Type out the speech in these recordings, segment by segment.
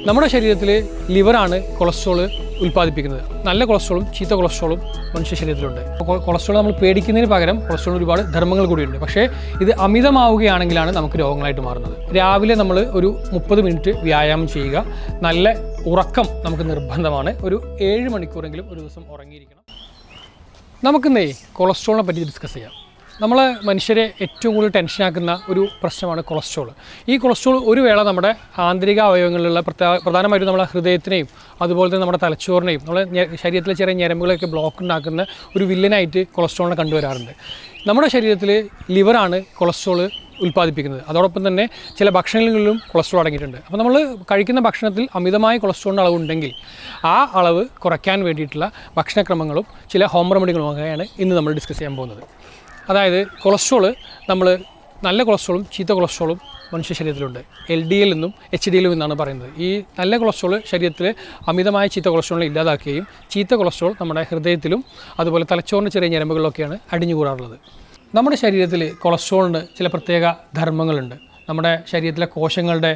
നമ്മുടെ ശരീരത്തിൽ ലിവറാണ് കൊളസ്ട്രോൾ ഉൽപ്പാദിപ്പിക്കുന്നത്. നല്ല കൊളസ്ട്രോളും ചീത്ത കൊളസ്ട്രോളും മനുഷ്യ ശരീരത്തിലുണ്ട്. കൊളസ്ട്രോൾ നമ്മൾ പേടിക്കുന്നതിന് പകരം കൊളസ്ട്രോളിന് ഒരുപാട് ധർമ്മങ്ങൾ കൂടിയുണ്ട്. പക്ഷേ ഇത് അമിതമാവുകയാണെങ്കിലാണ് നമുക്ക് രോഗങ്ങളായിട്ട് മാറുന്നത്. രാവിലെ നമ്മൾ ഒരു 30 മിനിറ്റ് വ്യായാമം ചെയ്യുക. നല്ല ഉറക്കം നമുക്ക് നിർബന്ധമാണ്. ഒരു 7 മണിക്കൂറെങ്കിലും ഒരു ദിവസം ഉറങ്ങിയിരിക്കണം. നമുക്കിന്നേ കൊളസ്ട്രോളിനെ പറ്റി ഡിസ്കസ് ചെയ്യാം. നമ്മൾ മനുഷ്യരെ ഏറ്റവും കൂടുതൽ ടെൻഷനാക്കുന്ന ഒരു പ്രശ്നമാണ് കൊളസ്ട്രോൾ. ഈ കൊളസ്ട്രോൾ ഒരു വേള നമ്മുടെ ആന്തരിക അവയവങ്ങളിലുള്ള പ്രധാനമായിട്ടും നമ്മുടെ ഹൃദയത്തിനെയും അതുപോലെ തന്നെ നമ്മുടെ തലച്ചോറിനെയും നമ്മുടെ ശരീരത്തിലെ ചെറിയ ഞരമ്പുകളൊക്കെ ബ്ലോക്ക് ഉണ്ടാക്കുന്ന ഒരു വില്ലനായിട്ട് കൊളസ്ട്രോളിനെ കണ്ടുവരാറുണ്ട്. നമ്മുടെ ശരീരത്തിൽ ലിവറാണ് കൊളസ്ട്രോൾ ഉൽപ്പാദിപ്പിക്കുന്നത്. അതോടൊപ്പം തന്നെ ചില ഭക്ഷണങ്ങളിലും കൊളസ്ട്രോൾ അടങ്ങിയിട്ടുണ്ട്. അപ്പോൾ നമ്മൾ കഴിക്കുന്ന ഭക്ഷണത്തിൽ അമിതമായ കൊളസ്ട്രോളിൻ്റെ അളവുണ്ടെങ്കിൽ ആ അളവ് കുറയ്ക്കാൻ വേണ്ടിയിട്ടുള്ള ഭക്ഷണക്രമങ്ങളും ചില ഹോം റെമഡികളുമൊക്കെയാണ് ഇന്ന് നമ്മൾ ഡിസ്കസ് ചെയ്യാൻ പോകുന്നത്. അതായത് കൊളസ്ട്രോൾ നമ്മൾ നല്ല കൊളസ്ട്രോളും ചീത്ത കൊളസ്ട്രോളും മനുഷ്യ ശരീരത്തിലുണ്ട്. LDL എന്നും HDL എന്നാണ് പറയുന്നത്. ഈ നല്ല കൊളസ്ട്രോൾ ശരീരത്തിൽ അമിതമായ ചീത്ത കൊളസ്ട്രോളിനെ ഇല്ലാതാക്കുകയും ചീത്ത കൊളസ്ട്രോൾ നമ്മുടെ ഹൃദയത്തിലും അതുപോലെ തലച്ചോറിൻ്റെ ചെറിയ ഞരമ്പുകളിലൊക്കെയാണ് അടിഞ്ഞുകൂടാറുള്ളത്. നമ്മുടെ ശരീരത്തിൽ കൊളസ്ട്രോളിന് ചില പ്രത്യേക ധർമ്മങ്ങളുണ്ട്. നമ്മുടെ ശരീരത്തിലെ കോശങ്ങളുടെ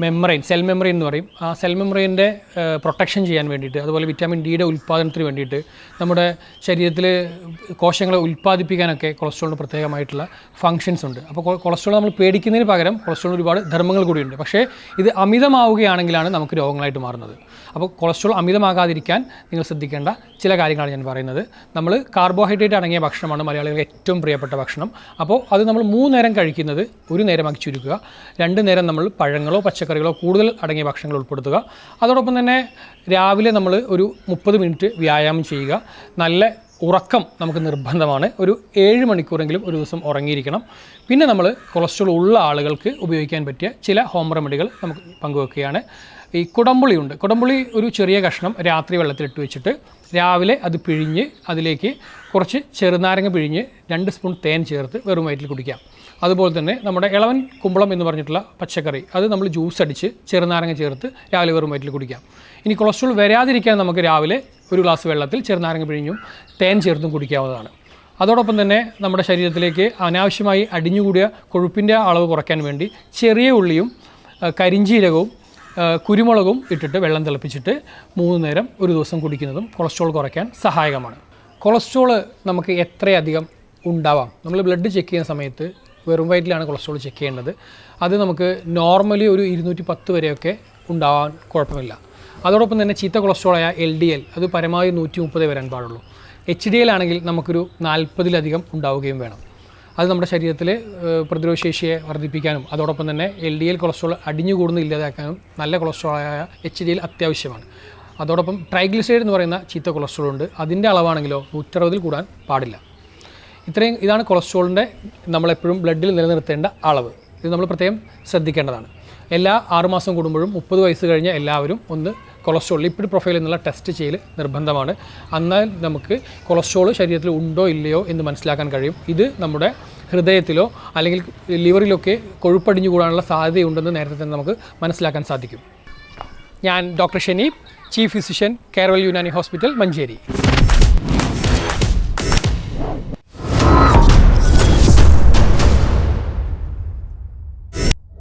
മെമ്മറൈൻ, സെൽ മെമ്മറൈൻ എന്ന് പറയും. ആ സെൽ മെമ്മറൈൻ്റെ പ്രൊട്ടക്ഷൻ ചെയ്യാൻ വേണ്ടിയിട്ട്, അതുപോലെ വിറ്റാമിൻ ഡിയുടെ ഉൽപ്പാദനത്തിന് വേണ്ടിയിട്ട് നമ്മുടെ ശരീരത്തിൽ കോശങ്ങളെ ഉൽപ്പാദിപ്പിക്കാനൊക്കെ കൊളസ്ട്രോളിന് പ്രത്യേകമായിട്ടുള്ള ഫങ്ഷൻസ് ഉണ്ട്. അപ്പോൾ കൊളസ്ട്രോൾ നമ്മൾ പേടിക്കുന്നതിന് പകരം കൊളസ്ട്രോളിന് ഒരുപാട് ധർമ്മങ്ങൾ കൂടിയുണ്ട്. പക്ഷേ ഇത് അമിതമാവുകയാണെങ്കിലാണ് നമുക്ക് രോഗങ്ങളായിട്ട് മാറുന്നത്. അപ്പോൾ കൊളസ്ട്രോൾ അമിതമാകാതിരിക്കാൻ നിങ്ങൾ ശ്രദ്ധിക്കേണ്ട ചില കാര്യങ്ങളാണ് ഞാൻ പറയുന്നത്. നമ്മൾ കാർബോഹൈഡ്രേറ്റ് അടങ്ങിയ ഭക്ഷണമാണ് മലയാളികൾക്ക് ഏറ്റവും പ്രിയപ്പെട്ട ഭക്ഷണം. അപ്പോൾ അത് നമ്മൾ 3 നേരം കഴിക്കുന്നത് 1 നേരമാക്കി ചുരുക്കുക. 2 നേരം നമ്മൾ പഴങ്ങളോ പച്ചക്കറികളോ കൂടുതൽ അടങ്ങിയ ഭക്ഷണങ്ങൾ ഉൾപ്പെടുത്തുക. അതോടൊപ്പം തന്നെ രാവിലെ നമ്മൾ ഒരു 30 മിനിറ്റ് വ്യായാമം ചെയ്യുക. നല്ല ഉറക്കം നമുക്ക് നിർബന്ധമാണ്. ഒരു 7 മണിക്കൂറെങ്കിലും ഒരു ദിവസം ഉറങ്ങിയിരിക്കണം. പിന്നെ നമ്മൾ കൊളസ്ട്രോൾ ഉള്ള ആളുകൾക്ക് ഉപയോഗിക്കാൻ പറ്റിയ ചില ഹോം റെമഡികൾ നമുക്ക് പങ്കുവെക്കുകയാണ്. ഈ കുടംപുളിയുണ്ട്. കുടംപുളി ഒരു ചെറിയ കഷ്ണം രാത്രി വെള്ളത്തിലിട്ട് വെച്ചിട്ട് രാവിലെ അത് പിഴിഞ്ഞ് അതിലേക്ക് കുറച്ച് ചെറുനാരങ്ങ പിഴിഞ്ഞ് 2 സ്പൂൺ തേൻ ചേർത്ത് വെറും വയറ്റിൽ കുടിക്കാം. അതുപോലെ തന്നെ നമ്മുടെ ഇളവൻ കുമ്പളം എന്ന് പറഞ്ഞിട്ടുള്ള പച്ചക്കറി, അത് നമ്മൾ ജ്യൂസ് അടിച്ച് ചെറുനാരങ്ങ ചേർത്ത് രാവിലെ വെറും വയറ്റിൽ കുടിക്കാം. ഇനി കൊളസ്ട്രോൾ വരാതിരിക്കാൻ നമുക്ക് രാവിലെ ഒരു ഗ്ലാസ് വെള്ളത്തിൽ ചെറുനാരങ്ങ പിഴിഞ്ഞും തേൻ ചേർത്തും കുടിക്കാവുന്നതാണ്. അതോടൊപ്പം തന്നെ നമ്മുടെ ശരീരത്തിലേക്ക് അനാവശ്യമായി അടിഞ്ഞുകൂടിയ കൊഴുപ്പിൻ്റെ അളവ് കുറയ്ക്കാൻ വേണ്ടി ചെറിയ ഉള്ളിയും കരിഞ്ചീരകവും കുരുമുളകും ഇട്ടിട്ട് വെള്ളം തിളപ്പിച്ചിട്ട് 3 നേരം ഒരു ദിവസം കുടിക്കുന്നതും കൊളസ്ട്രോൾ കുറയ്ക്കാൻ സഹായകമാണ്. കൊളസ്ട്രോൾ നമുക്ക് എത്രയധികം ഉണ്ടാവാം? നമ്മൾ ബ്ലഡ് ചെക്ക് ചെയ്യുന്ന സമയത്ത് വെറും വയറ്റിലാണ് കൊളസ്ട്രോൾ ചെക്ക് ചെയ്യേണ്ടത്. അത് നമുക്ക് നോർമലി ഒരു 210 വരെയൊക്കെ ഉണ്ടാവാൻ കുഴപ്പമില്ല. അതോടൊപ്പം തന്നെ ചീത്ത കൊളസ്ട്രോളായ LDL അത് പരമാവധി 130 വരാൻ പാടുള്ളൂ. HDL ആണെങ്കിൽ നമുക്കൊരു 40-ലധികം ഉണ്ടാവുകയും വേണം. അത് നമ്മുടെ ശരീരത്തിലെ പ്രതിരോധശേഷിയെ വർദ്ധിപ്പിക്കാനും അതോടൊപ്പം തന്നെ LDL കൊളസ്ട്രോൾ അടിഞ്ഞുകൂടുന്ന ഇല്ലാതാക്കാനും നല്ല കൊളസ്ട്രോളായ HDL അത്യാവശ്യമാണ്. അതോടൊപ്പം ട്രൈഗ്ലിസറൈഡ് എന്ന് പറയുന്ന ചീത്ത കൊളസ്ട്രോൾ ഉണ്ട്. അതിൻ്റെ അളവാണെങ്കിലോ 160-ൽ കൂടാൻ പാടില്ല. ഇതാണ് കൊളസ്ട്രോളിൻ്റെ നമ്മളെപ്പോഴും ബ്ലഡിൽ നിലനിർത്തേണ്ട അളവ്. ഇത് നമ്മൾ പ്രത്യേകം ശ്രദ്ധിക്കേണ്ടതാണ്. എല്ലാ 6 മാസം കൂടുമ്പോഴും 30 വയസ്സ് കഴിഞ്ഞ എല്ലാവരും ഒന്ന് കൊളസ്ട്രോൾ ലിപ്പിഡ് പ്രൊഫൈൽ എന്നുള്ള ടെസ്റ്റ് ചെയ്യൽ നിർബന്ധമാണ്. എന്നാൽ നമുക്ക് കൊളസ്ട്രോൾ ശരീരത്തിൽ ഉണ്ടോ ഇല്ലയോ എന്ന് മനസ്സിലാക്കാൻ കഴിയും. ഇത് നമ്മുടെ ഹൃദയത്തിലോ അല്ലെങ്കിൽ ലിവറിലൊക്കെ കൊഴുപ്പടിഞ്ഞു കൂടാനുള്ള സാധ്യതയുണ്ടെന്ന് നേരത്തെ തന്നെ നമുക്ക് മനസ്സിലാക്കാൻ സാധിക്കും. ഞാൻ doctor Shaneeb, chief physician, Keraval Unani hospital, Manjeri.